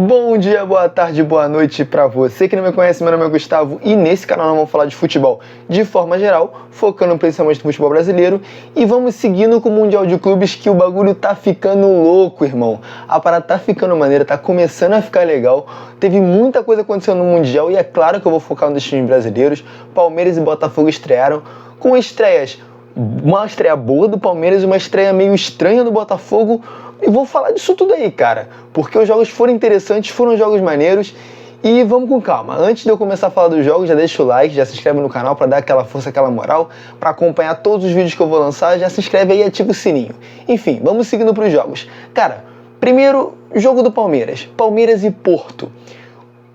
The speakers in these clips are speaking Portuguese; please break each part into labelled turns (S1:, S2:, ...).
S1: Bom dia, boa tarde, boa noite pra você que não me conhece. Meu nome é Gustavo e nesse canal nós vamos falar de futebol de forma geral, focando principalmente no futebol brasileiro, e vamos seguindo com o Mundial de Clubes, que o bagulho tá ficando louco, irmão. A parada tá ficando maneira, tá começando a ficar legal. Teve muita coisa acontecendo no Mundial e é claro que eu vou focar nos times brasileiros. Palmeiras e Botafogo estrearam com estreias, uma estreia boa do Palmeiras e uma estreia meio estranha do Botafogo. E vou falar disso tudo aí, cara, porque os jogos foram interessantes, foram jogos maneiros. E vamos com calma. Antes de eu começar a falar dos jogos, já deixa o like, já se inscreve no canal para dar aquela força, aquela moral, para acompanhar todos os vídeos que eu vou lançar. Já se inscreve aí e ativa o sininho. Enfim, vamos seguindo para os jogos. Cara, primeiro, jogo do Palmeiras. Palmeiras e Porto.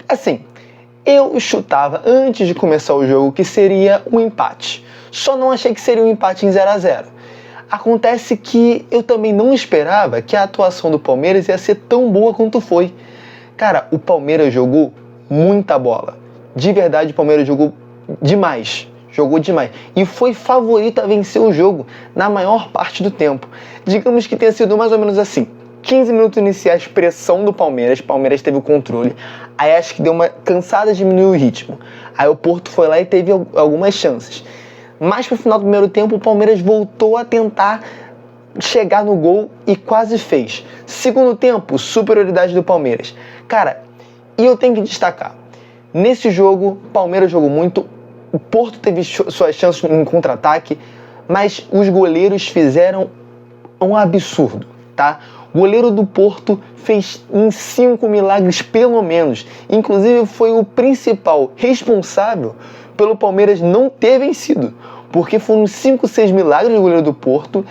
S1: Assim, eu chutava antes de começar o jogo que seria um empate. Só não achei que seria um empate em 0-0. Acontece que eu também não esperava que a atuação do Palmeiras ia ser tão boa quanto foi. Cara, o Palmeiras jogou muita bola. De verdade, o Palmeiras jogou demais. Jogou demais. E foi favorito a vencer o jogo na maior parte do tempo. Digamos que tenha sido mais ou menos assim. 15 minutos iniciais, pressão do Palmeiras. O Palmeiras teve o controle. Aí acho que deu uma cansada, diminuiu o ritmo. Aí o Porto foi lá e teve algumas chances. Mas pro final do primeiro tempo, o Palmeiras voltou a tentar chegar no gol e quase fez. Segundo tempo, superioridade do Palmeiras. Cara, e eu tenho que destacar, nesse jogo, o Palmeiras jogou muito, o Porto teve suas chances em contra-ataque, mas os goleiros fizeram um absurdo, tá? O goleiro do Porto fez em 5 milagres pelo menos. Inclusive foi o principal responsável pelo Palmeiras não ter vencido. Porque foram 5, 6 milagres do goleiro do Porto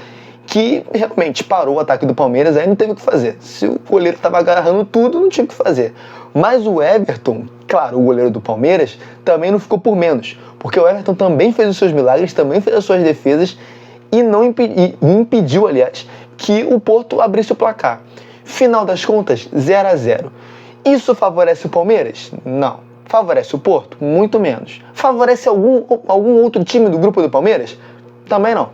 S1: que realmente parou o ataque do Palmeiras, aí não teve o que fazer. Se o goleiro estava agarrando tudo, não tinha o que fazer. Mas o Everton, claro, o goleiro do Palmeiras, também não ficou por menos. Porque o Everton também fez os seus milagres, também fez as suas defesas e não impediu, aliás, que o Porto abrisse o placar. Final das contas, 0-0. Isso favorece o Palmeiras? Não. Favorece o Porto? Muito menos. Favorece algum outro time do grupo do Palmeiras? Também não.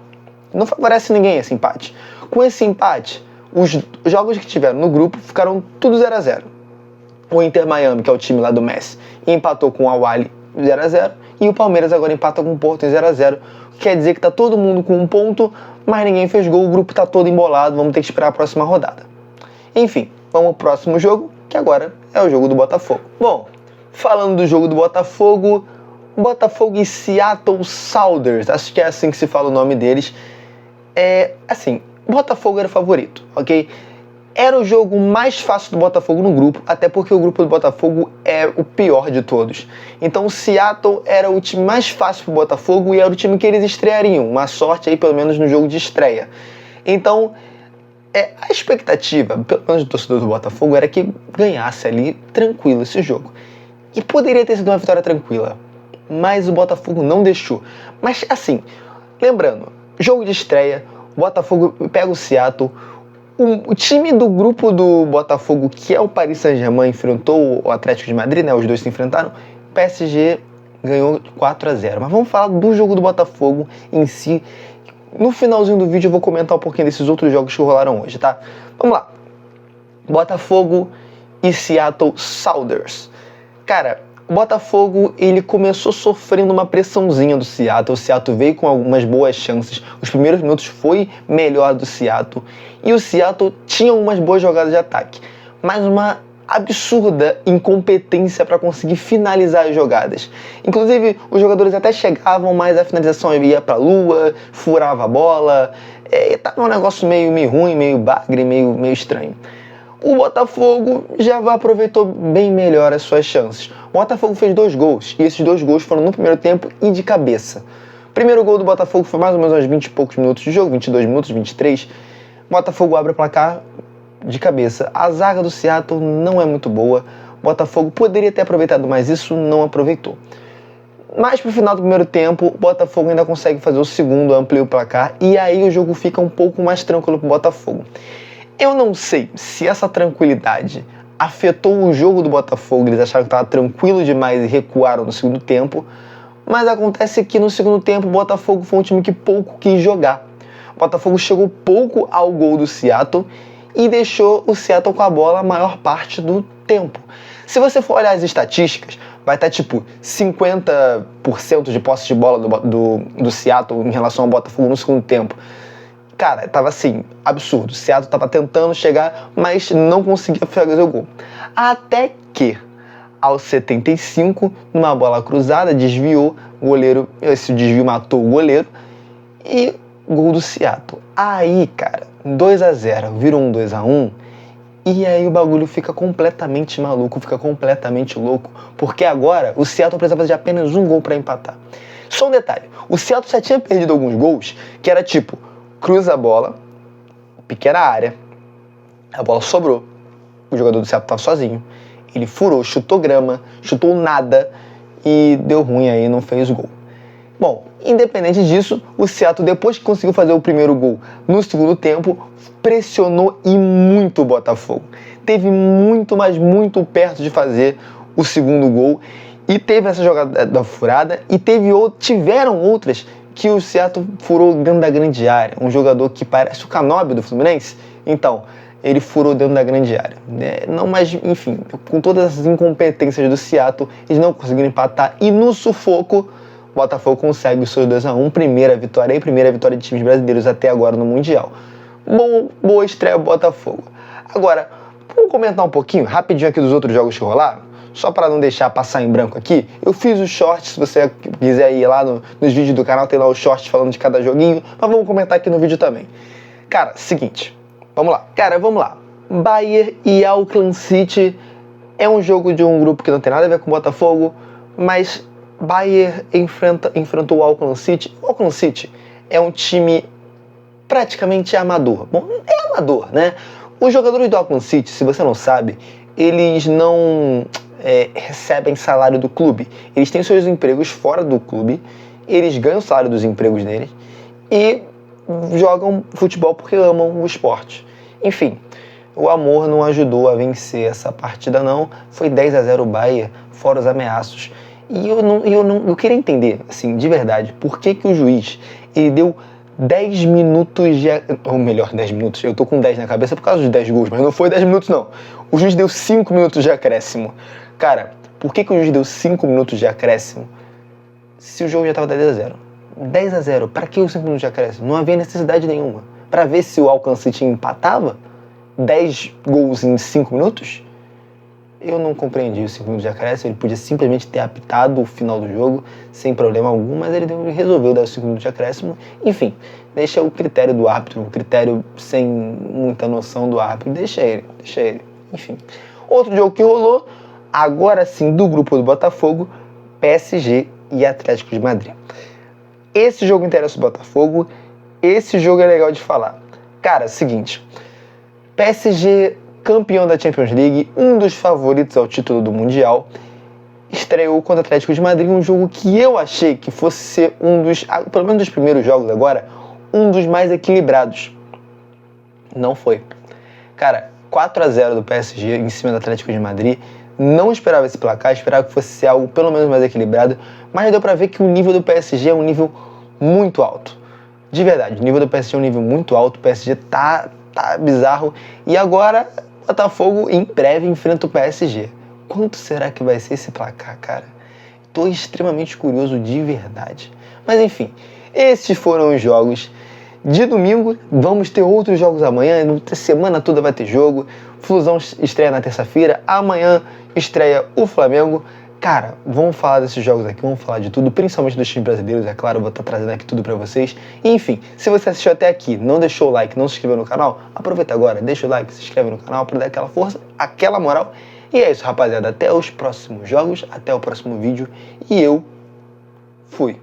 S1: Não favorece ninguém esse empate. Com esse empate, os jogos que tiveram no grupo ficaram tudo 0-0. O Inter Miami, que é o time lá do Messi, empatou com o Al-Ahly 0-0. E o Palmeiras agora empata com o Porto em 0-0. Quer dizer que tá todo mundo com um ponto, mas ninguém fez gol. O grupo tá todo embolado. Vamos ter que esperar a próxima rodada. Enfim, vamos ao próximo jogo, que agora é o jogo do Botafogo. Bom, falando do jogo do Botafogo, Botafogo e Seattle Sounders, acho que é assim que se fala o nome deles. Assim, Botafogo era o favorito, ok? Era o jogo mais fácil do Botafogo no grupo, até porque o grupo do Botafogo é o pior de todos. Então o Seattle era o time mais fácil pro Botafogo e era o time que eles estreariam. Uma sorte aí, pelo menos no jogo de estreia. Então, a expectativa, pelo menos do torcedor do Botafogo, era que ganhasse ali tranquilo esse jogo. E poderia ter sido uma vitória tranquila, mas o Botafogo não deixou. Mas assim, lembrando, jogo de estreia, o Botafogo pega o Seattle, o time do grupo do Botafogo, que é o Paris Saint-Germain, enfrentou o Atlético de Madrid, né? Os dois se enfrentaram, o PSG ganhou 4-0. Mas vamos falar do jogo do Botafogo em si. No finalzinho do vídeo eu vou comentar um pouquinho desses outros jogos que rolaram hoje, tá? Vamos lá. Botafogo e Seattle Sounders. Cara, o Botafogo, ele começou sofrendo uma pressãozinha do Seattle. O Seattle veio com algumas boas chances. Os primeiros minutos foi melhor do Seattle. E o Seattle tinha umas boas jogadas de ataque. Mas uma absurda incompetência para conseguir finalizar as jogadas. Inclusive, os jogadores até chegavam, mas a finalização ia para a lua, furava a bola. Tava um negócio meio ruim, meio bagre, meio estranho. O Botafogo já aproveitou bem melhor as suas chances. O Botafogo fez 2 gols, e esses 2 gols foram no primeiro tempo e de cabeça. O primeiro gol do Botafogo foi mais ou menos uns 20 e poucos minutos de jogo, 22 minutos, 23. O Botafogo abre o placar de cabeça. A zaga do Seattle não é muito boa. O Botafogo poderia ter aproveitado mais isso, não aproveitou. Mas pro final do primeiro tempo, o Botafogo ainda consegue fazer o segundo, amplia o placar, e aí o jogo fica um pouco mais tranquilo pro Botafogo. Eu não sei se essa tranquilidade afetou o jogo do Botafogo, eles acharam que estava tranquilo demais e recuaram no segundo tempo, mas acontece que no segundo tempo o Botafogo foi um time que pouco quis jogar. O Botafogo chegou pouco ao gol do Seattle e deixou o Seattle com a bola a maior parte do tempo. Se você for olhar as estatísticas, vai estar tipo 50% de posse de bola do Seattle em relação ao Botafogo no segundo tempo. Cara, tava assim, absurdo. O Seattle tava tentando chegar, mas não conseguia fazer o gol. Até que, aos 75, numa bola cruzada, desviou o goleiro. Esse desvio matou o goleiro. E gol do Seattle. Aí, cara, 2-0, virou um 2-1. E aí o bagulho fica completamente maluco, fica completamente louco. Porque agora o Seattle precisava de apenas um gol para empatar. Só um detalhe, o Seattle já tinha perdido alguns gols que era tipo, cruza a bola, pequena área, a bola sobrou, o jogador do Seattle estava sozinho, ele furou, chutou grama, chutou nada e deu ruim aí, não fez o gol. Bom, independente disso, o Seattle, depois que conseguiu fazer o primeiro gol no segundo tempo, pressionou e muito o Botafogo. Teve muito, mas muito perto de fazer o segundo gol. E teve essa jogada da furada e tiveram outras que o Seattle furou dentro da grande área. Um jogador que parece o Canóbio do Fluminense. Então, ele furou dentro da grande área. Não, mas, enfim, com todas as incompetências do Seattle, eles não conseguiram empatar. E no sufoco, o Botafogo consegue o seu 2-1, primeira vitória de times brasileiros até agora no Mundial. Boa estreia Botafogo. Agora, vamos comentar um pouquinho, rapidinho aqui dos outros jogos que rolaram, só para não deixar passar em branco aqui. Eu fiz os shorts, se você quiser ir lá nos vídeos do canal, tem lá os shorts falando de cada joguinho, mas vamos comentar aqui no vídeo também. Cara, seguinte, vamos lá. Bayern e Auckland City é um jogo de um grupo que não tem nada a ver com o Botafogo, mas Bayern enfrentou o Auckland City. O Auckland City é um time praticamente amador. Bom, é amador, né? Os jogadores do Auckland City, se você não sabe, eles não recebem salário do clube. Eles têm seus empregos fora do clube, eles ganham o salário dos empregos deles e jogam futebol porque amam o esporte. Enfim, o amor não ajudou a vencer essa partida não. Foi 10-0 o Bayern, fora os ameaços. E eu queria entender, assim, de verdade, por que o juiz, ele deu 10 minutos de... Ou melhor, 10 minutos, eu tô com 10 na cabeça por causa dos 10 gols, mas não foi 10 minutos não. O juiz deu 5 minutos de acréscimo. Cara, por que o juiz deu 5 minutos de acréscimo se o jogo já tava 10-0? 10-0, pra que os 5 minutos de acréscimo? Não havia necessidade nenhuma. Pra ver se o Auckland City empatava 10 gols em 5 minutos? Eu não compreendi os 5 minutos de acréscimo. Ele podia simplesmente ter apitado o final do jogo sem problema algum, mas ele resolveu dar os 5 minutos de acréscimo. Enfim, deixa o critério do árbitro, um critério sem muita noção do árbitro, deixa ele. Enfim, outro jogo que rolou, agora sim, do grupo do Botafogo, PSG e Atlético de Madrid. Esse jogo interessa o Botafogo, esse jogo é legal de falar. Cara, seguinte, PSG... campeão da Champions League, um dos favoritos ao título do Mundial, estreou contra o Atlético de Madrid, um jogo que eu achei que fosse ser um dos, pelo menos dos primeiros jogos agora, um dos mais equilibrados. Não foi. Cara, 4-0 do PSG em cima do Atlético de Madrid, não esperava esse placar, esperava que fosse ser algo pelo menos mais equilibrado, mas deu pra ver que o nível do PSG é um nível muito alto. De verdade, o nível do PSG é um nível muito alto, o PSG tá bizarro, e agora... Botafogo em breve enfrenta o PSG. Quanto será que vai ser esse placar, cara? Tô extremamente curioso de verdade. Mas enfim, esses foram os jogos de domingo. Vamos ter outros jogos amanhã. Na semana toda vai ter jogo. Flusão estreia na terça-feira. Amanhã estreia o Flamengo. Cara, vamos falar desses jogos aqui, vamos falar de tudo, principalmente dos times brasileiros, é claro, eu vou estar trazendo aqui tudo pra vocês. E, enfim, se você assistiu até aqui, não deixou o like, não se inscreveu no canal, aproveita agora, deixa o like, se inscreve no canal pra dar aquela força, aquela moral. E é isso, rapaziada, até os próximos jogos, até o próximo vídeo, e eu fui.